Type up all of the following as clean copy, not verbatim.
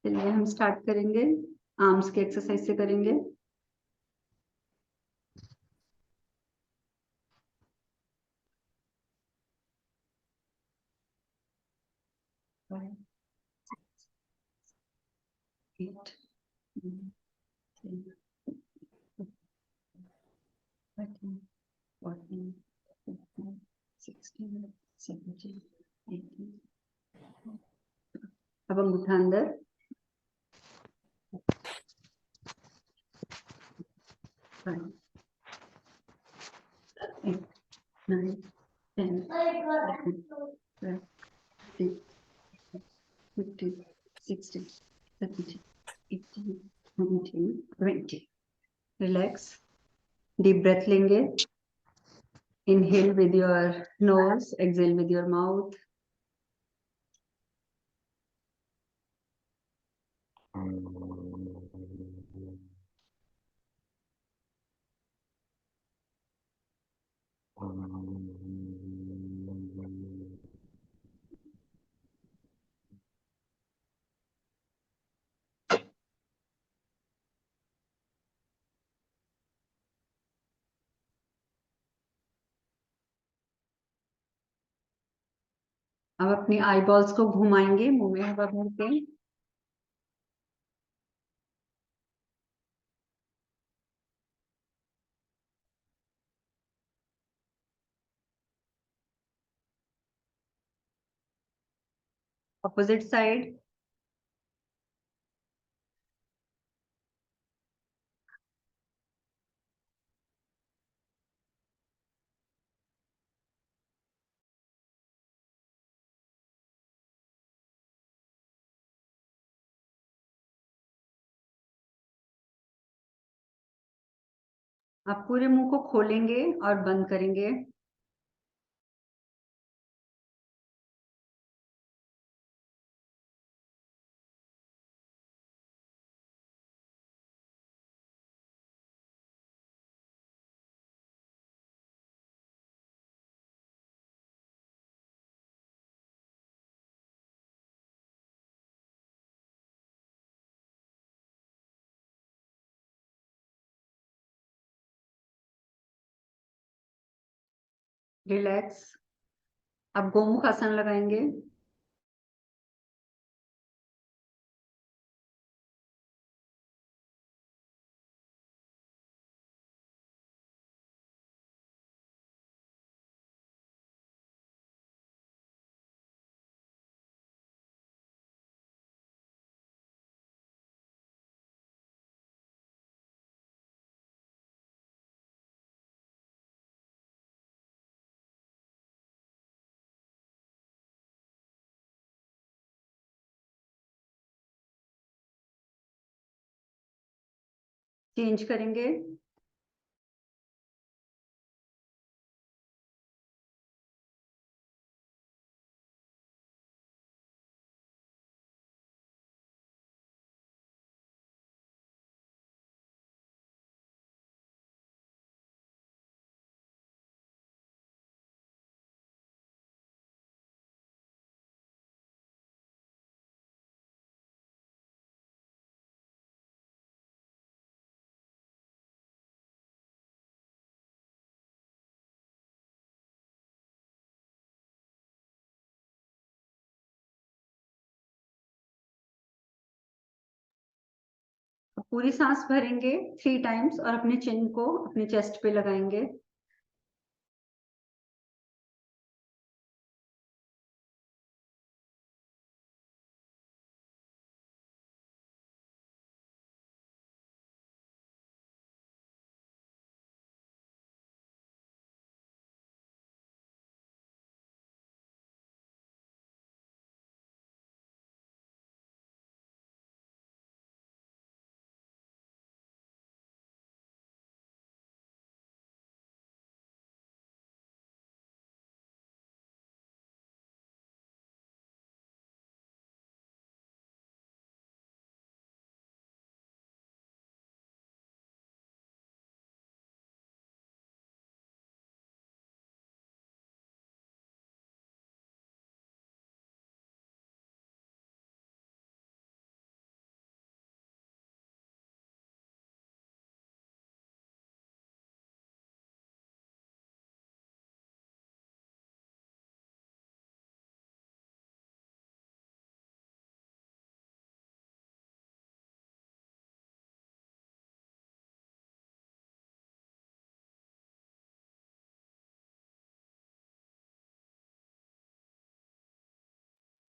चलिए हम स्टार्ट करेंगे। आर्म्स की एक्सरसाइज से करेंगे। Five, 8, 9, 10, 13, 14, 15, 16, 17, 18। अब अंगूठा अंदर। 5, 8, 9, 10, 11, 12, 13, 15, 16, 17, 18, 19, 20। रिलैक्स। डीप ब्रेथ लेंगे। Inhale with your nose, exhale with your mouth. अब अपनी आई बॉल्स को घुमाएंगे मुंह में हवा भर के। Opposite side. आप पूरे मुंह को खोलेंगे और बंद करेंगे। रिलैक्स। अब गोमुख आसन लगाएंगे। चेंज करेंगे। पूरी सांस भरेंगे 3 टाइम्स और अपने चिन को अपने चेस्ट पे लगाएंगे।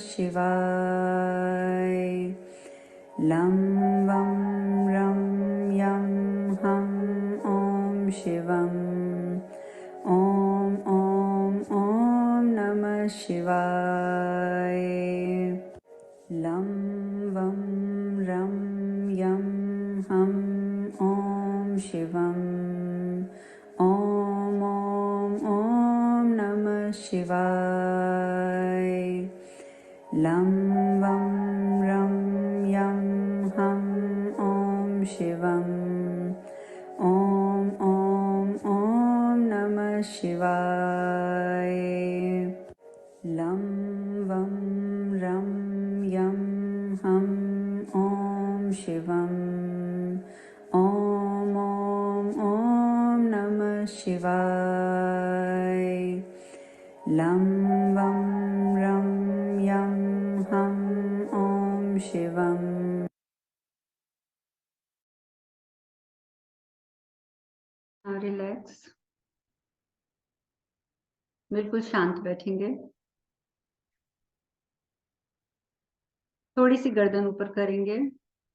शिवाय लं वं रं यं हं ॐ शिवम् ॐ नमः शिवाय लं वं रं यं हं ॐ शिवम् ॐ नमः शिवाय लं वं रं यं हं ॐ शिवम् ॐ नमः शिवाय लं वं रं यं हं ॐ शिवम् ॐ नमः शिवाय लं वं रं यं हं ॐ शिवम् रिलैक्स, बिल्कुल शांत बैठेंगे। थोड़ी सी गर्दन ऊपर करेंगे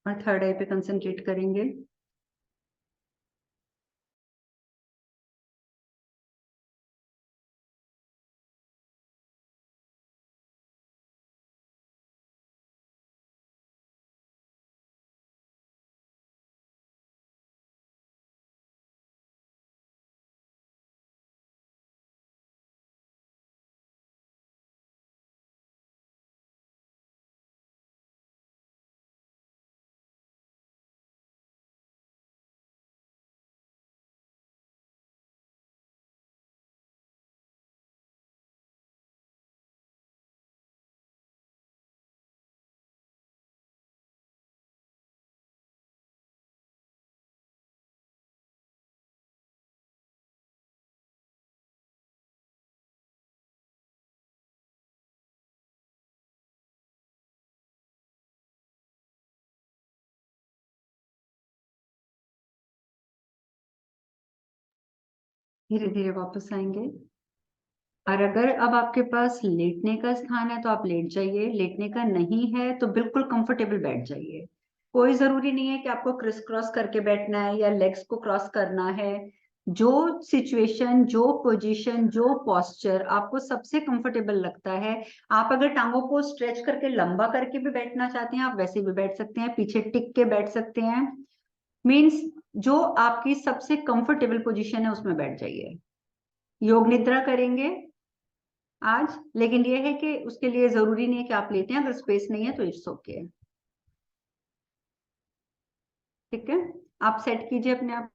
और थर्ड आई पे कंसंट्रेट करेंगे। धीरे धीरे वापस आएंगे। और अगर अब आपके पास लेटने का स्थान है तो आप लेट जाइए, लेटने का नहीं है तो बिल्कुल कंफर्टेबल बैठ जाइए। कोई जरूरी नहीं है कि आपको क्रिस क्रॉस करके बैठना है या लेग्स को क्रॉस करना है। जो सिचुएशन, जो पोजीशन, जो पोस्चर आपको सबसे कंफर्टेबल लगता है, आप अगर टांगों को स्ट्रेच करके लंबा करके भी बैठना चाहते हैं आप वैसे भी बैठ सकते हैं, पीछे टिक के बैठ सकते हैं। मीन्स जो आपकी सबसे कंफर्टेबल पोजीशन है उसमें बैठ जाइए। योग निद्रा करेंगे आज, लेकिन ये है कि उसके लिए जरूरी नहीं है कि आप लेते हैं, अगर स्पेस नहीं है तो इट्स ओके। ठीक है, आप सेट कीजिए अपने आप।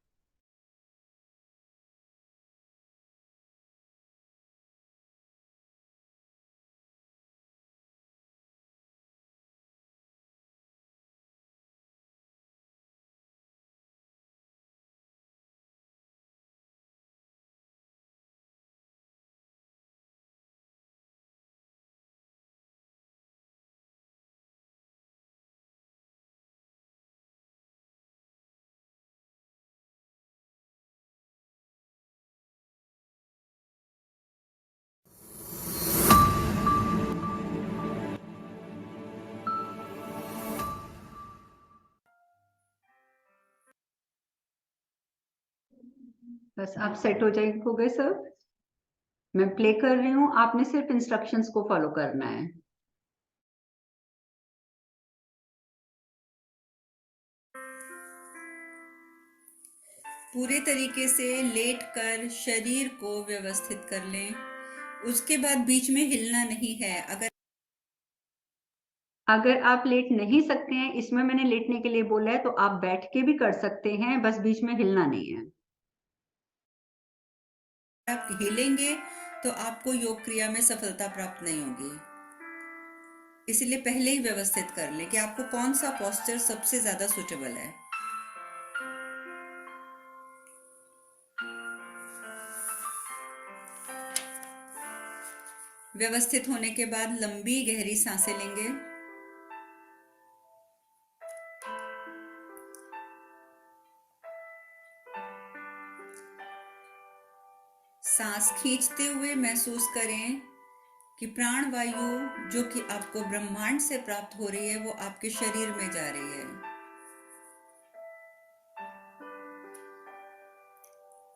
बस आप सेट हो गए सर। मैं प्ले कर रही हूँ, आपने सिर्फ इंस्ट्रक्शंस को फॉलो करना है। पूरे तरीके से लेटकर शरीर को व्यवस्थित कर लें। उसके बाद बीच में हिलना नहीं है। अगर आप लेट नहीं सकते हैं, इसमें मैंने लेटने के लिए बोला है, तो आप बैठ के भी कर सकते हैं, बस बीच में हिलना नहीं है। आप हिलेंगे तो आपको योग क्रिया में सफलता प्राप्त नहीं होगी। इसलिए पहले ही व्यवस्थित कर लें कि आपको कौन सा पोस्चर सबसे ज्यादा सूटेबल है। व्यवस्थित होने के बाद लंबी गहरी सांसें लेंगे। सांस खींचते हुए महसूस करें कि प्राण वायु जो कि आपको ब्रह्मांड से प्राप्त हो रही है वो आपके शरीर में जा रही है।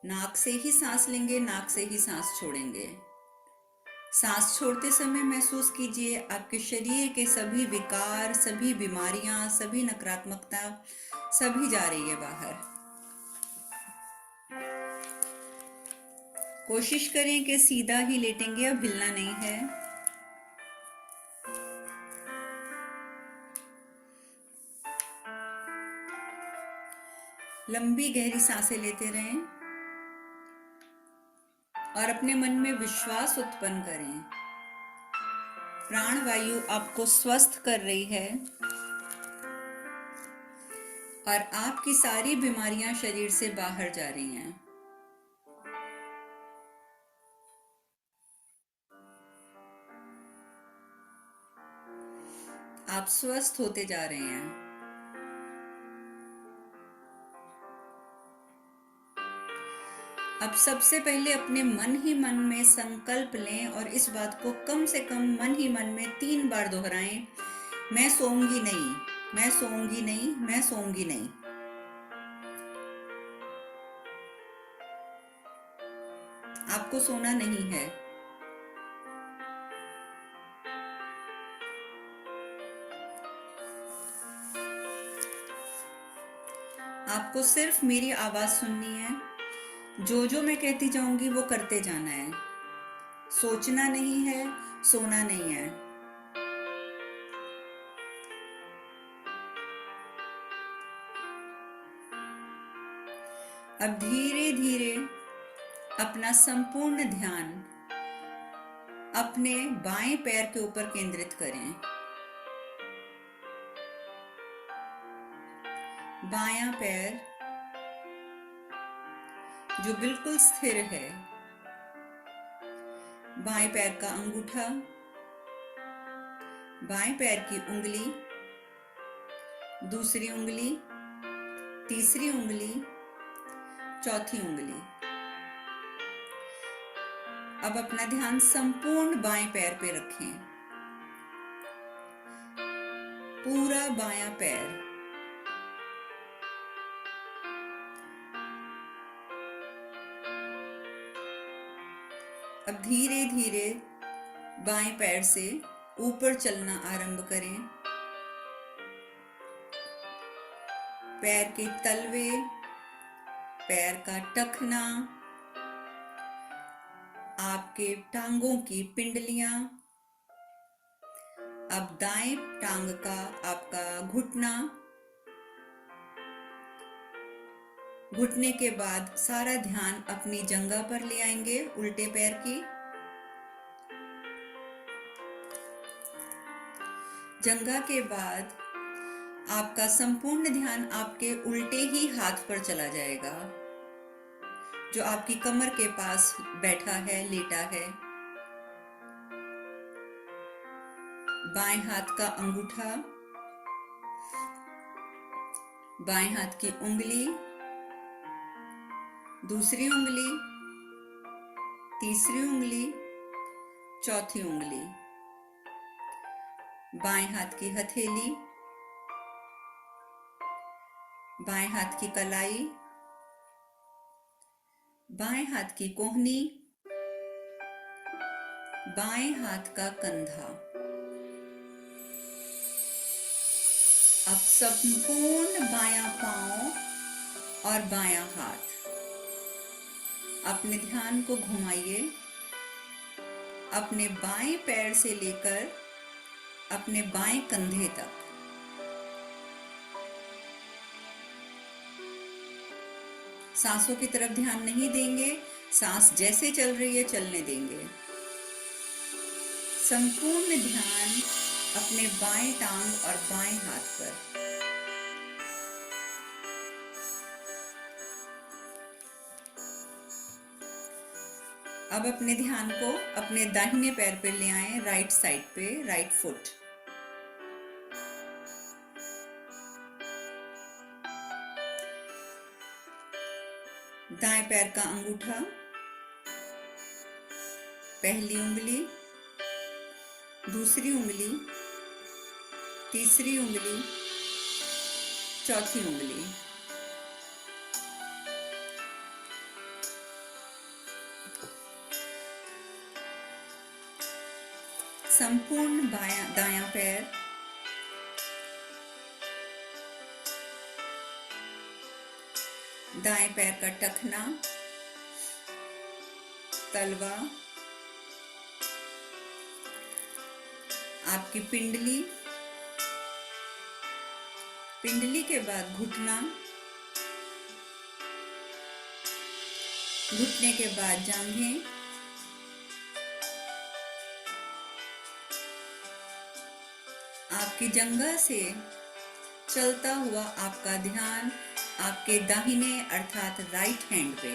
नाक से ही सांस लेंगे, नाक से ही सांस छोड़ेंगे। सांस छोड़ते समय महसूस कीजिए आपके शरीर के सभी विकार, सभी बीमारियां, सभी नकारात्मकता सभी जा रही है बाहर। कोशिश करें कि सीधा ही लेटेंगे, अब हिलना नहीं है। लंबी गहरी सांसें लेते रहें और अपने मन में विश्वास उत्पन्न करें। प्राण वायु आपको स्वस्थ कर रही है और आपकी सारी बीमारियां शरीर से बाहर जा रही हैं। आप स्वस्थ होते जा रहे हैं। अब सबसे पहले अपने मन ही मन में संकल्प लें और इस बात को कम से कम मन ही मन में 3 बार दोहराएं। मैं सोऊंगी नहीं, मैं सोऊंगी नहीं, मैं सोऊंगी नहीं। आपको सोना नहीं है। आपको सिर्फ मेरी आवाज सुननी है। जो जो मैं कहती जाऊंगी वो करते जाना है। सोचना नहीं है, सोना नहीं है। अब धीरे धीरे अपना संपूर्ण ध्यान अपने बाएं पैर के ऊपर केंद्रित करें। बायां पैर जो बिल्कुल स्थिर है। बाएं पैर का अंगूठा, बाएं पैर की उंगली, दूसरी उंगली, तीसरी उंगली, चौथी उंगली। अब अपना ध्यान संपूर्ण बाएं पैर पे रखें। पूरा बायां पैर। अब धीरे धीरे बाएं पैर से ऊपर चलना आरंभ करें। पैर के तलवे, पैर का टखना, आपके टांगों की पिंडलियां। अब दाएं टांग का आपका घुटना, घुटने के बाद सारा ध्यान अपनी जंघा पर ले आएंगे, उल्टे पैर की। जंघा के बाद आपका संपूर्ण ध्यान आपके उल्टे ही हाथ पर चला जाएगा, जो आपकी कमर के पास बैठा है, लेटा है। बाएं हाथ का अंगूठा, बाएं हाथ की उंगली, दूसरी उंगली, तीसरी उंगली, चौथी उंगली। बाएं हाथ की हथेली, बाएं हाथ की कलाई, बाएं हाथ की कोहनी, बाएं हाथ का कंधा। अब संपूर्ण बायां पांव और बायां हाथ। अपने ध्यान को घुमाइए अपने बाएं पैर से लेकर अपने बाएं कंधे तक। सांसों की तरफ ध्यान नहीं देंगे, सांस जैसे चल रही है चलने देंगे। संपूर्ण ध्यान अपने बाएं टांग और बाएं हाथ पर। अब अपने ध्यान को अपने दाहिने पैर पे ले आएं, राइट साइड पे, राइट फुट। दाएं पैर का अंगूठा, पहली उंगली, दूसरी उंगली, तीसरी उंगली, चौथी उंगली। संपूर्ण दायां पैर, दाएं पैर का टखना, तलवा, आपकी पिंडली, पिंडली के बाद घुटना, घुटने के बाद जांघें, आपकी जंघा से चलता हुआ आपका ध्यान आपके दाहिने अर्थात राइट हैंड पे,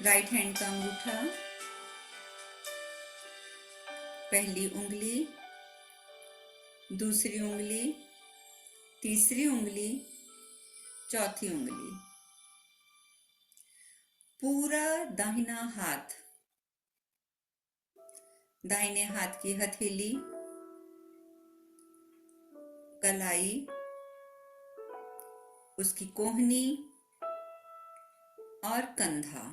राइट हैंड का अंगूठा, पहली उंगली, दूसरी उंगली, तीसरी उंगली, चौथी उंगली, पूरा दाहिना हाथ, दाहिने हाथ की हथेली, कलाई, उसकी कोहनी और कंधा।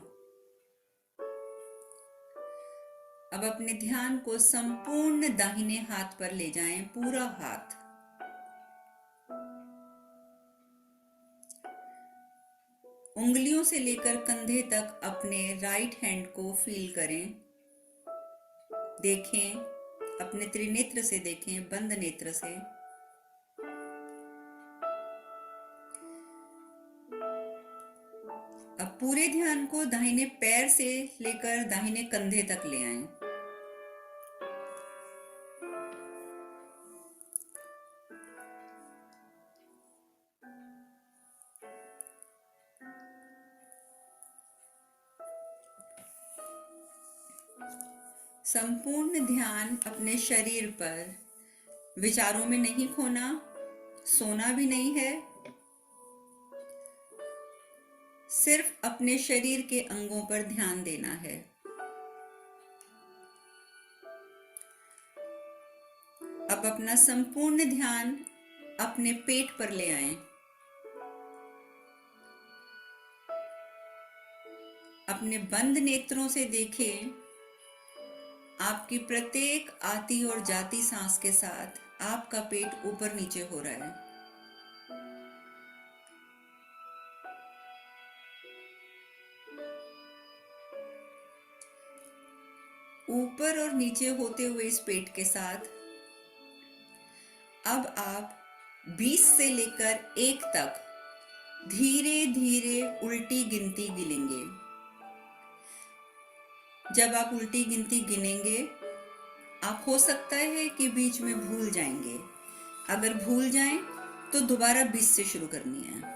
अब अपने ध्यान को संपूर्ण दाहिने हाथ पर ले जाएं, पूरा हाथ। उंगलियों से लेकर कंधे तक अपने राइट हैंड को फील करें, देखें, अपने त्रिनेत्र से देखें, बंद नेत्र से। अब पूरे ध्यान को दाहिने पैर से लेकर दाहिने कंधे तक ले आएं। संपूर्ण ध्यान अपने शरीर पर, विचारों में नहीं खोना, सोना भी नहीं है, सिर्फ अपने शरीर के अंगों पर ध्यान देना है। अब अपना संपूर्ण ध्यान अपने पेट पर ले आएं। अपने बंद नेत्रों से देखें, आपकी प्रत्येक आती और जाती सांस के साथ आपका पेट ऊपर नीचे हो रहा है। ऊपर और नीचे होते हुए इस पेट के साथ अब आप 20 से लेकर 1 तक धीरे धीरे उल्टी गिनती गिनेंगे। जब आप उल्टी गिनती गिनेंगे, आप हो सकता है कि बीच में भूल जाएंगे। अगर भूल जाएं तो दोबारा 20 से शुरू करनी है।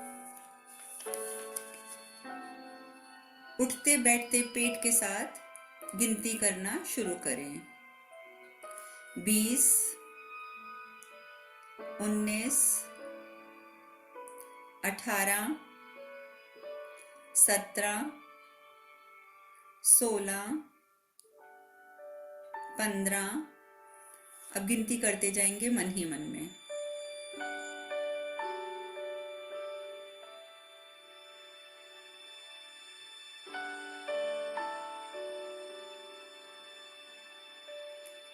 उठते बैठते पेट के साथ गिनती करना शुरू करें। 20, 19, 18, 17, 16, 15। अब गिनती करते जाएंगे मन ही मन में।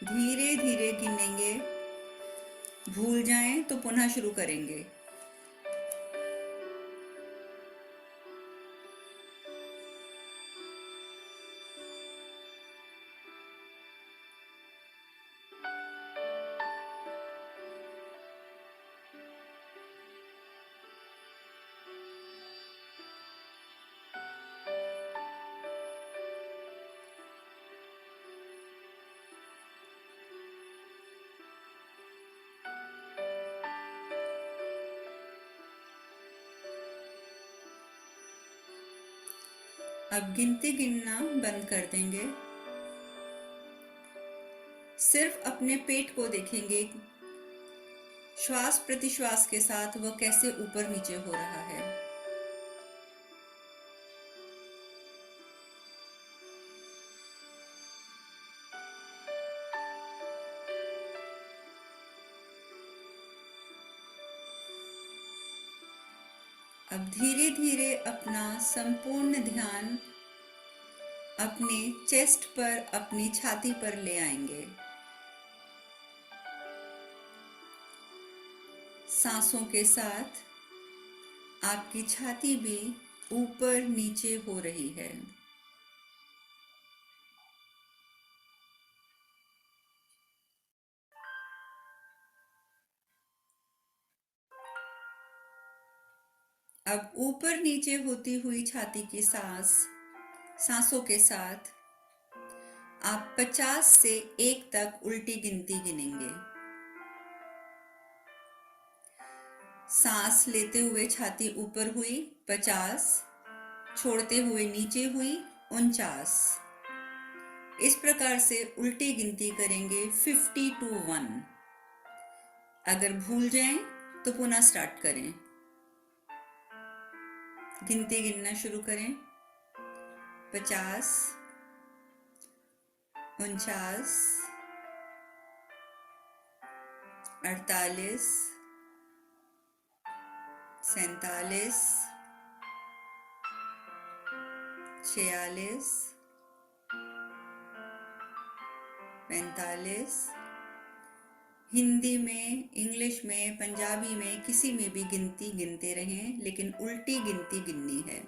धीरे धीरे गिनेंगे, भूल जाएं तो पुनः शुरू करेंगे। अब गिनती गिनना बंद कर देंगे। सिर्फ अपने पेट को देखेंगे, श्वास प्रतिश्वास के साथ वह कैसे ऊपर नीचे हो रहा है। अब धीरे धीरे अपना संपूर्ण ध्यान अपने चेस्ट पर, अपनी छाती पर ले आएंगे। सांसों के साथ आपकी छाती भी ऊपर नीचे हो रही है। अब ऊपर नीचे होती हुई छाती की सांसों के साथ आप 50 से 1 तक उल्टी गिनती गिनेंगे। सांस लेते हुए छाती ऊपर हुई 50, छोड़ते हुए नीचे हुई 49। इस प्रकार से उल्टी गिनती करेंगे 50 to 1। अगर भूल जाएं तो पुनः स्टार्ट करें। गिनती गिनना शुरू करें। 50, 49, 48, 47, 46, 45। हिंदी में, इंग्लिश में, पंजाबी में, किसी में भी गिनती गिनते रहें, लेकिन उल्टी गिनती गिननी है।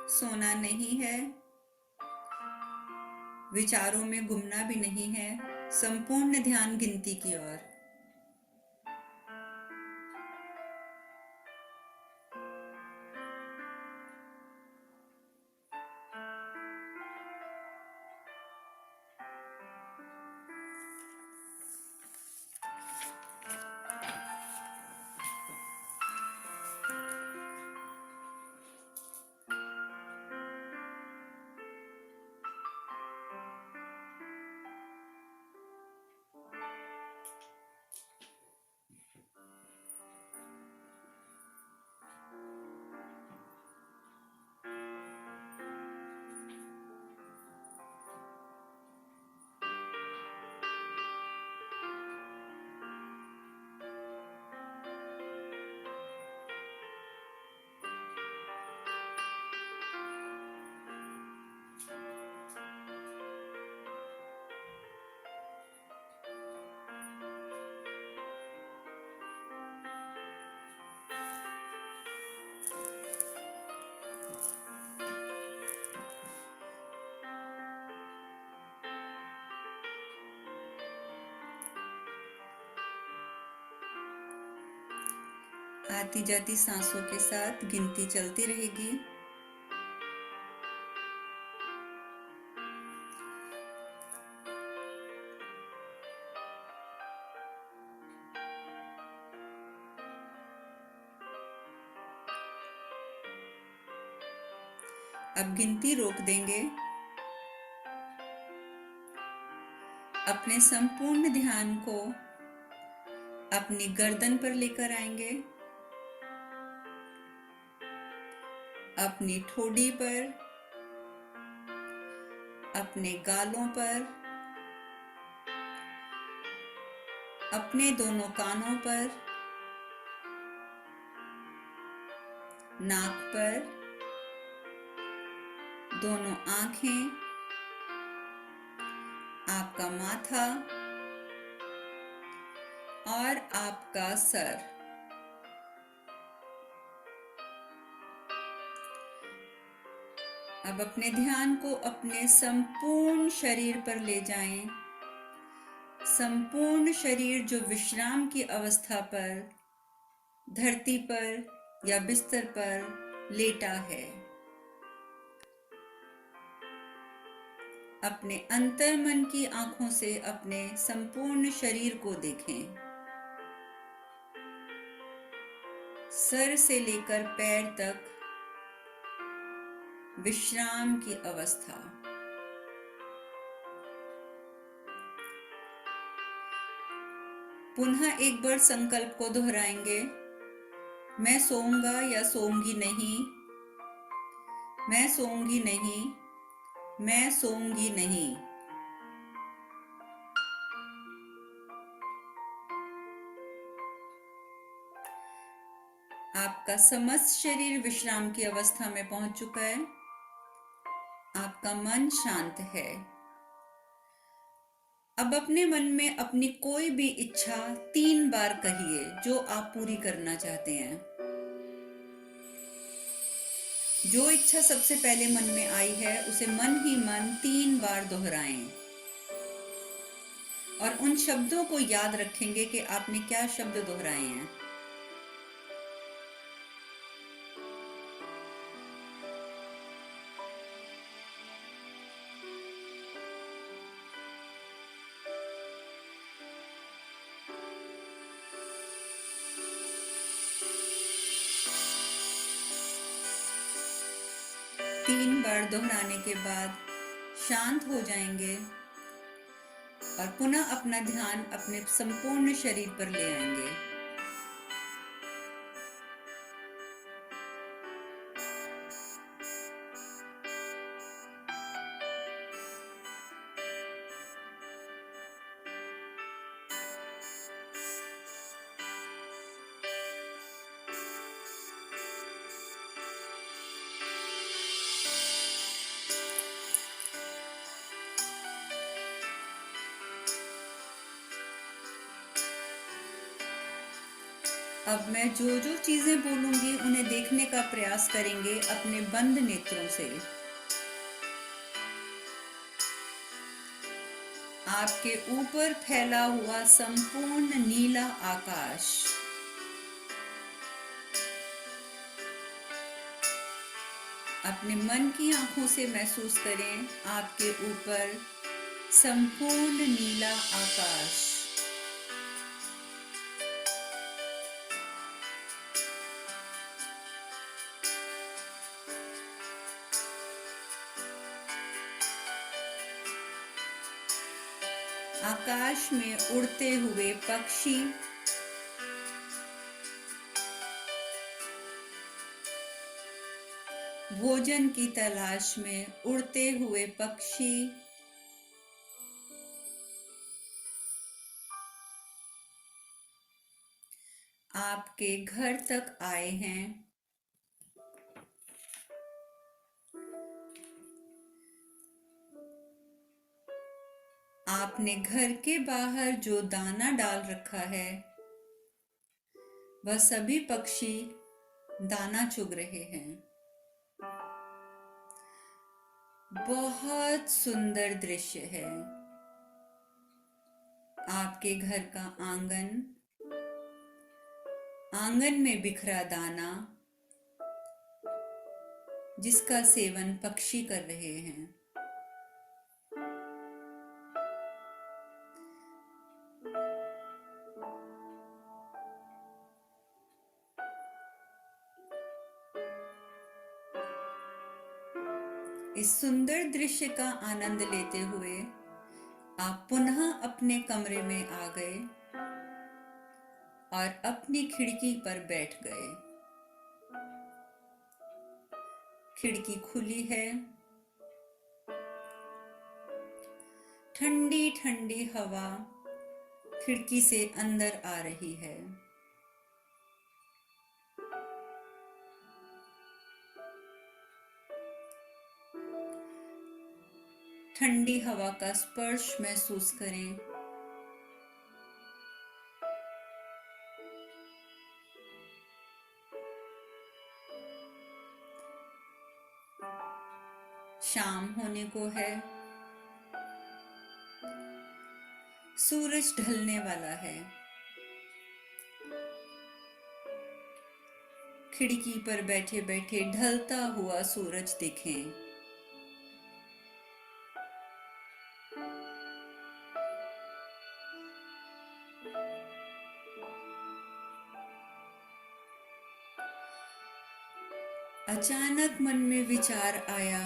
सोना नहीं है, विचारों में गुमना भी नहीं है, संपूर्ण ध्यान गिनती की ओर। आती जाती सांसों के साथ गिनती चलती रहेगी। अब गिनती रोक देंगे। अपने संपूर्ण ध्यान को अपनी गर्दन पर लेकर आएंगे, अपनी ठोड़ी पर, अपने गालों पर, अपने दोनों कानों पर, नाक पर, दोनों आंखें, आपका माथा और आपका सर। अब अपने ध्यान को अपने संपूर्ण शरीर पर ले जाएं। संपूर्ण शरीर जो विश्राम की अवस्था पर, धरती पर या बिस्तर पर लेटा है। अपने अंतर्मन की आंखों से अपने संपूर्ण शरीर को देखें। सर से लेकर पैर तक विश्राम की अवस्था। पुनः एक बार संकल्प को दोहराएंगे, मैं सोऊंगा या सोऊंगी नहीं, मैं सोऊंगी नहीं, मैं सोऊंगी नहीं। आपका समस्त शरीर विश्राम की अवस्था में पहुंच चुका है। आपका मन शांत है। अब अपने मन में अपनी कोई भी इच्छा 3 बार कहिए जो आप पूरी करना चाहते हैं। जो इच्छा सबसे पहले मन में आई है उसे मन ही मन 3 बार दोहराएं और उन शब्दों को याद रखेंगे कि आपने क्या शब्द दोहराए हैं। तीन बार दोहराने के बाद शांत हो जाएंगे और पुनः अपना ध्यान अपने संपूर्ण शरीर पर ले आएंगे। अब मैं जो जो चीजें बोलूंगी उन्हें देखने का प्रयास करेंगे अपने बंद नेत्रों से। आपके ऊपर फैला हुआ संपूर्ण नीला आकाश, अपने मन की आंखों से महसूस करें आपके ऊपर संपूर्ण नीला आकाश। आकाश में उड़ते हुए पक्षी, भोजन की तलाश में उड़ते हुए पक्षी, आपके घर तक आए हैं। आपने घर के बाहर जो दाना डाल रखा है वह सभी पक्षी दाना चुग रहे हैं। बहुत सुंदर दृश्य है। आपके घर का आंगन, आंगन में बिखरा दाना जिसका सेवन पक्षी कर रहे हैं। इस सुंदर दृश्य का आनंद लेते हुए आप पुनः अपने कमरे में आ गए और अपनी खिड़की पर बैठ गए। खिड़की खुली है। ठंडी ठंडी हवा खिड़की से अंदर आ रही है। ठंडी हवा का स्पर्श महसूस करें। शाम होने को है। सूरज ढलने वाला है। खिड़की पर बैठे बैठे ढलता हुआ सूरज दिखें। अचानक मन में विचार आया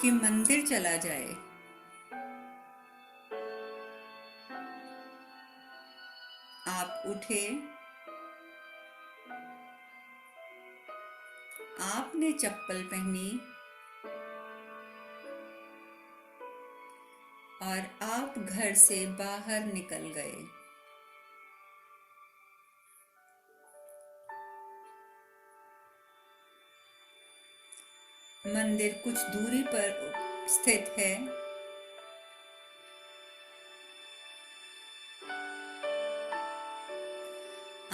कि मंदिर चला जाए। आप उठे, आपने चप्पल पहनी और आप घर से बाहर निकल गए। मंदिर कुछ दूरी पर स्थित है।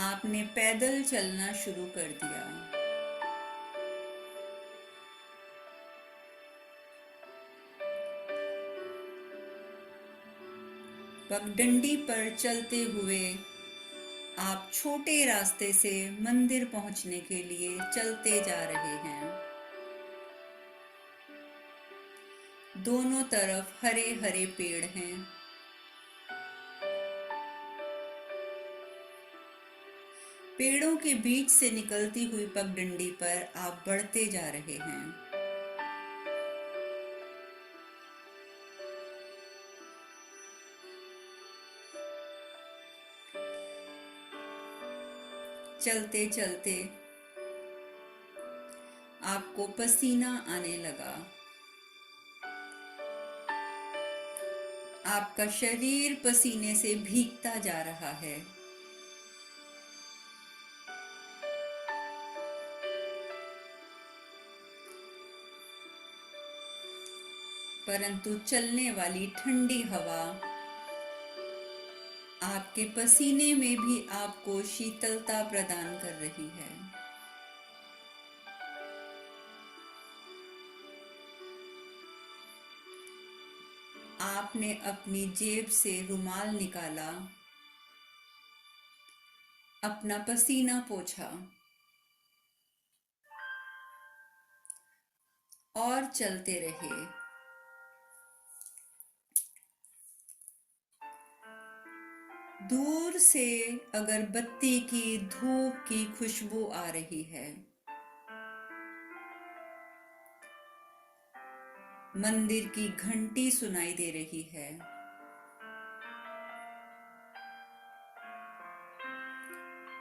आपने पैदल चलना शुरू कर दिया। पगडंडी पर चलते हुए आप छोटे रास्ते से मंदिर पहुंचने के लिए चलते जा रहे हैं। दोनों तरफ हरे हरे पेड़ हैं। पेड़ों के बीच से निकलती हुई पगडंडी पर आप बढ़ते जा रहे हैं। चलते चलते आपको पसीना आने लगा। आपका शरीर पसीने से भीगता जा रहा है। परंतु चलने वाली ठंडी हवा आपके पसीने में भी आपको शीतलता प्रदान कर रही है। आपने अपनी जेब से रुमाल निकाला, अपना पसीना पोंछा और चलते रहे। दूर से अगरबत्ती की धूप की खुशबू आ रही है। मंदिर की घंटी सुनाई दे रही है।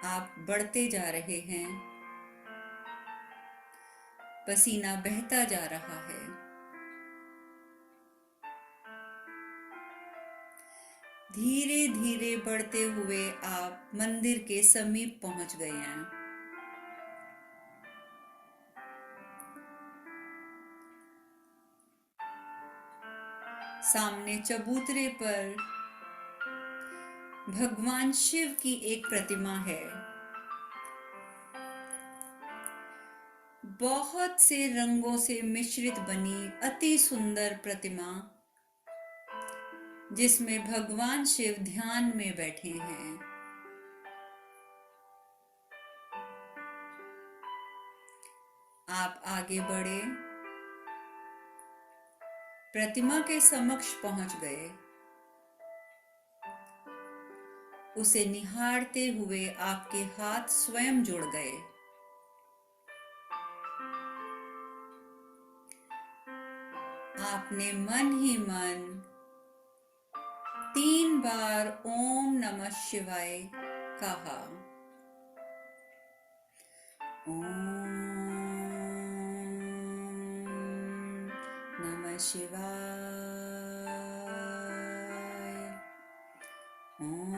आप बढ़ते जा रहे हैं। पसीना बहता जा रहा है। धीरे धीरे बढ़ते हुए आप मंदिर के समीप पहुंच गए हैं। सामने चबूतरे पर भगवान शिव की एक प्रतिमा है। बहुत से रंगों से मिश्रित बनी अति सुंदर प्रतिमा, जिसमें भगवान शिव ध्यान में बैठे हैं। आप आगे बढ़े, प्रतिमा के समक्ष पहुंच गए। उसे निहारते हुए आपके हाथ स्वयं जुड़ गए। आपने मन ही मन 3 बार ओम नमः शिवाय कहा। ओम नमः शिवाय। ओम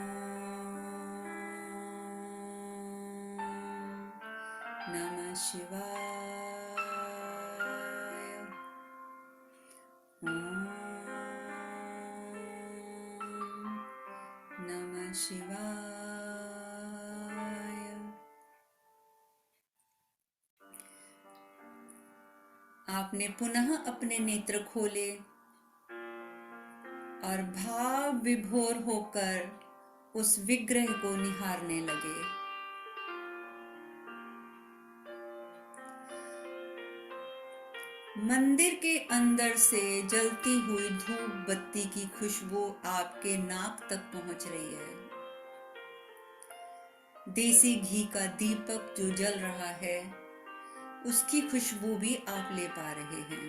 नमः शिवाय। ओम नमः शिवाय। आपने पुनः अपने नेत्र खोले और भाव विभोर होकर उस विग्रह को निहारने लगे। मंदिर के अंदर से जलती हुई धूप बत्ती की खुशबू आपके नाक तक पहुंच रही है। देसी घी का दीपक जो जल रहा है, उसकी खुशबू भी आप ले पा रहे हैं।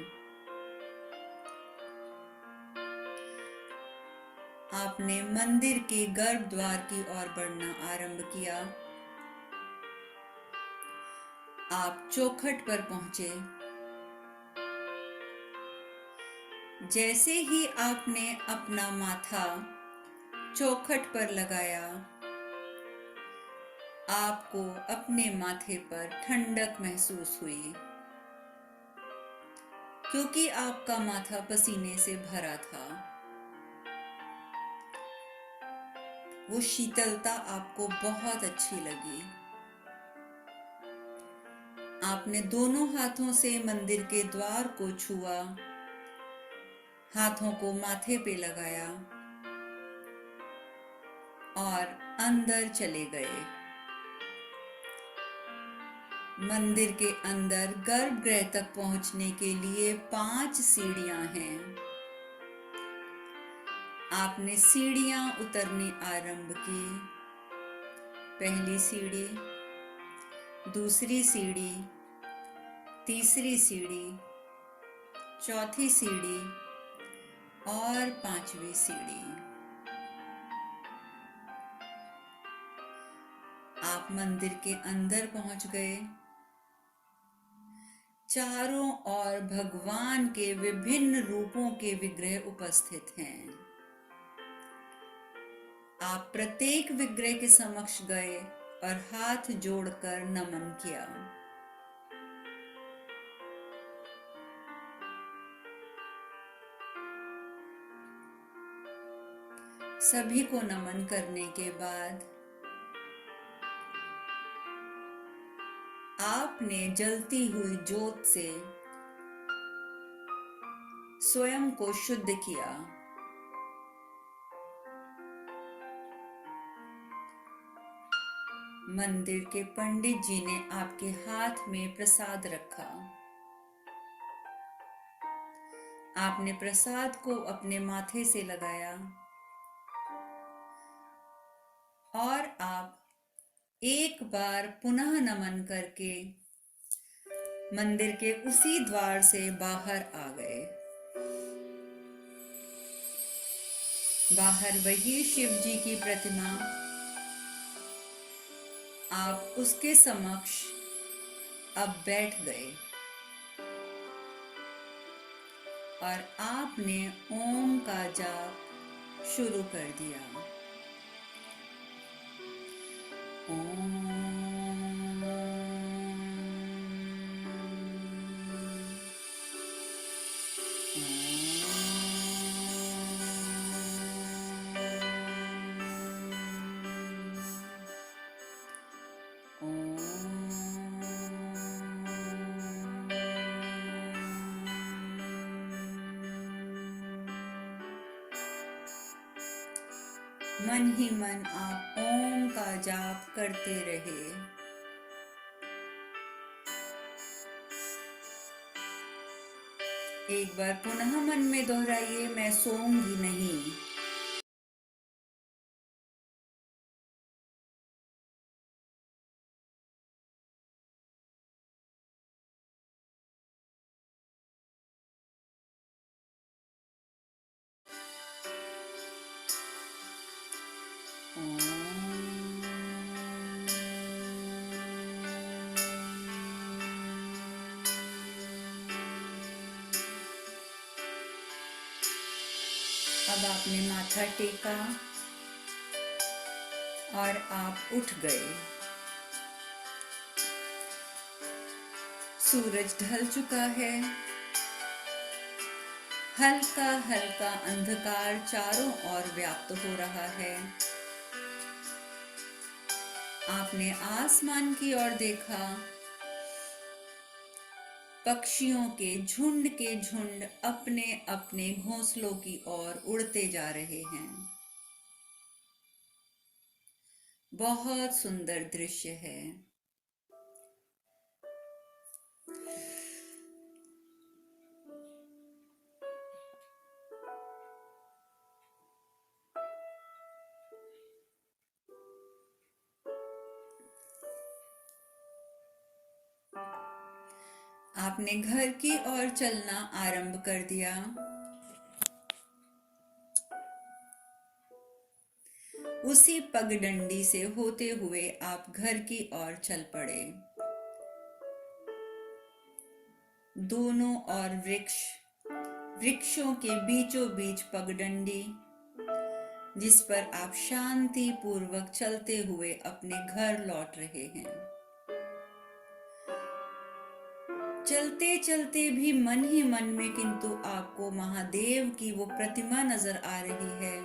आपने मंदिर के गर्भद्वार की ओर बढ़ना आरंभ किया। आप चौखट पर पहुंचे। जैसे ही आपने अपना माथा चौखट पर लगाया, आपको अपने माथे पर ठंडक महसूस हुई, क्योंकि आपका माथा पसीने से भरा था। वो शीतलता आपको बहुत अच्छी लगी। आपने दोनों हाथों से मंदिर के द्वार को छुआ, हाथों को माथे पे लगाया और अंदर चले गए। मंदिर के अंदर गर्भगृह तक पहुंचने के लिए 5 सीढ़ियां हैं। आपने सीढ़ियां उतरनी आरंभ की। पहली सीढ़ी, दूसरी सीढ़ी, तीसरी सीढ़ी, चौथी सीढ़ी और 5वीं सीढ़ी। आप मंदिर के अंदर पहुंच गए। चारों ओर भगवान के विभिन्न रूपों के विग्रह उपस्थित हैं। आप प्रत्येक विग्रह के समक्ष गए और हाथ जोड़कर नमन किया। सभी को नमन करने के बाद आपने जलती हुई ज्योत से स्वयं को शुद्ध किया। मंदिर के पंडित जी ने आपके हाथ में प्रसाद रखा। आपने प्रसाद को अपने माथे से लगाया और आप एक बार पुनः नमन करके मंदिर के उसी द्वार से बाहर आ गए। बाहर वही शिव जी की प्रतिमा, आप उसके समक्ष अब बैठ गए और आपने ओम का जाप शुरू कर दिया। ओम मन ही मन आप ओम का जाप करते रहे। एक बार पुनः मन में दोहराइए, मैं सोऊंगी नहीं। अब आपने माथा टेका और आप उठ गए। सूरज ढल चुका है। हल्का हल्का अंधकार चारों ओर व्याप्त हो रहा है। आपने आसमान की ओर देखा। पक्षियों के झुंड अपने अपने घोंसलों की ओर उड़ते जा रहे हैं। बहुत सुंदर दृश्य है। आपने घर की ओर चलना आरंभ कर दिया। उसी पगडंडी से होते हुए आप घर की ओर चल पड़े। दोनों ओर वृक्षों के बीचों बीच पगडंडी, जिस पर आप शांति पूर्वक चलते हुए अपने घर लौट रहे हैं। चलते चलते भी मन ही मन में किंतु आपको महादेव की वो प्रतिमा नजर आ रही है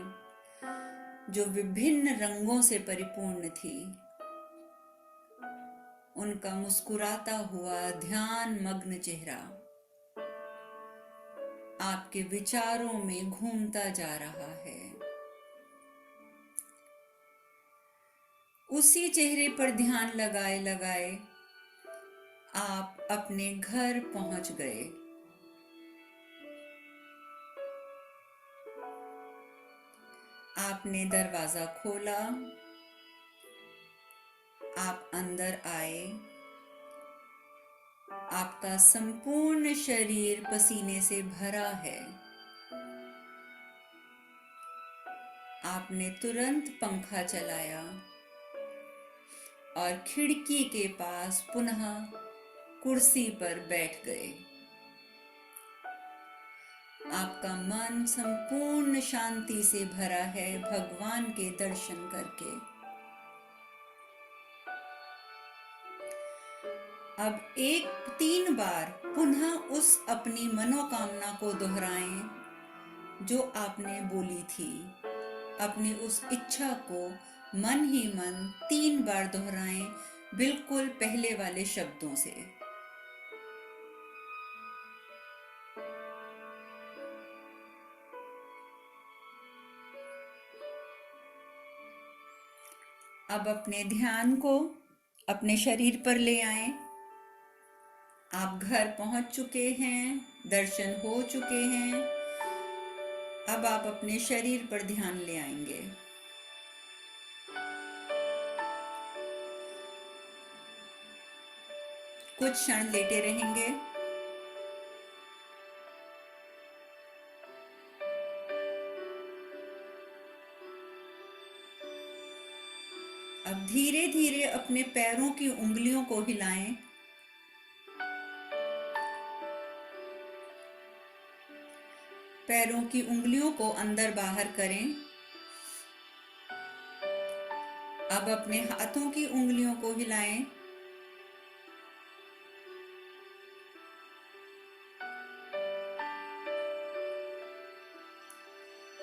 जो विभिन्न रंगों से परिपूर्ण थी। उनका मुस्कुराता हुआ ध्यान मग्न चेहरा आपके विचारों में घूमता जा रहा है। उसी चेहरे पर ध्यान लगाए लगाए आप अपने घर पहुंच गए। आपने दरवाजा खोला, आप अंदर आए। आपका संपूर्ण शरीर पसीने से भरा है। आपने तुरंत पंखा चलाया और खिड़की के पास पुनः कुर्सी पर बैठ गए। आपका मन संपूर्ण शांति से भरा है भगवान के दर्शन करके। अब 3 बार पुनः उस अपनी मनोकामना को दोहराएं जो आपने बोली थी। अपनी उस इच्छा को मन ही मन 3 बार दोहराएं, बिल्कुल पहले वाले शब्दों से। अब अपने ध्यान को अपने शरीर पर ले आएं। आप घर पहुंच चुके हैं, दर्शन हो चुके हैं। अब आप अपने शरीर पर ध्यान ले आएंगे। कुछ क्षण लेटे रहेंगे। अब धीरे धीरे अपने पैरों की उंगलियों को हिलाएं। पैरों की उंगलियों को अंदर बाहर करें। अब अपने हाथों की उंगलियों को हिलाएं।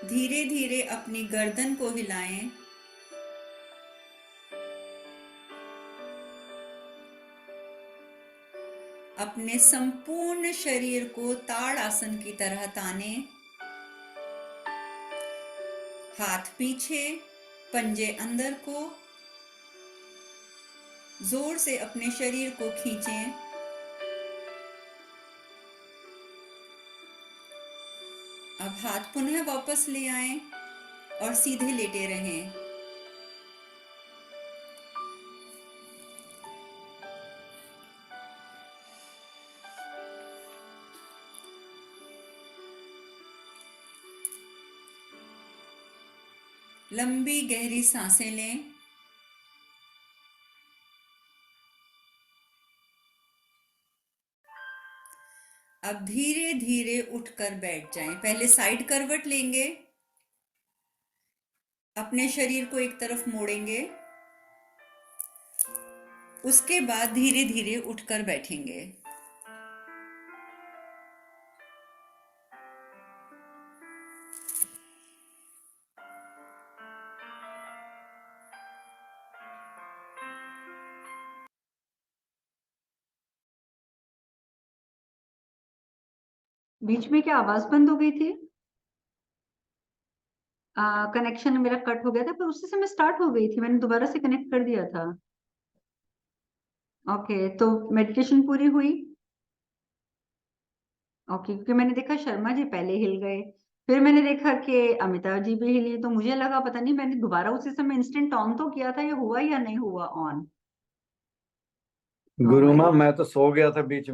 धीरे धीरे अपनी गर्दन को हिलाएं। अपने संपूर्ण शरीर को ताड़ आसन की तरह ताने। हाथ पीछे, पंजे अंदर को। जोर से अपने शरीर को खींचें। अब हाथ पुनः वापस ले आएं और सीधे लेटे रहें। लंबी गहरी सांसें लें। अब धीरे धीरे उठकर बैठ जाएं। पहले साइड करवट लेंगे, अपने शरीर को एक तरफ मोड़ेंगे, उसके बाद धीरे धीरे उठकर बैठेंगे। बीच में क्या आवाज बंद हो गई थी? कनेक्शन मेरा कट हो गया था, पर उसी समय स्टार्ट हो गई थी। मैंने दोबारा से कनेक्ट कर दिया था। ओके, तो मेडिटेशन पूरी हुई। ओके, क्योंकि मैंने देखा शर्मा जी पहले हिल गए, फिर मैंने देखा कि अमिताभ जी भी हिली, तो मुझे लगा पता नहीं मैंने दोबारा उसी समय इंस्टेंट ऑन तो किया था, ये हुआ या नहीं हुआ ऑन। गुरु माँ मैं तो सो गया था बीच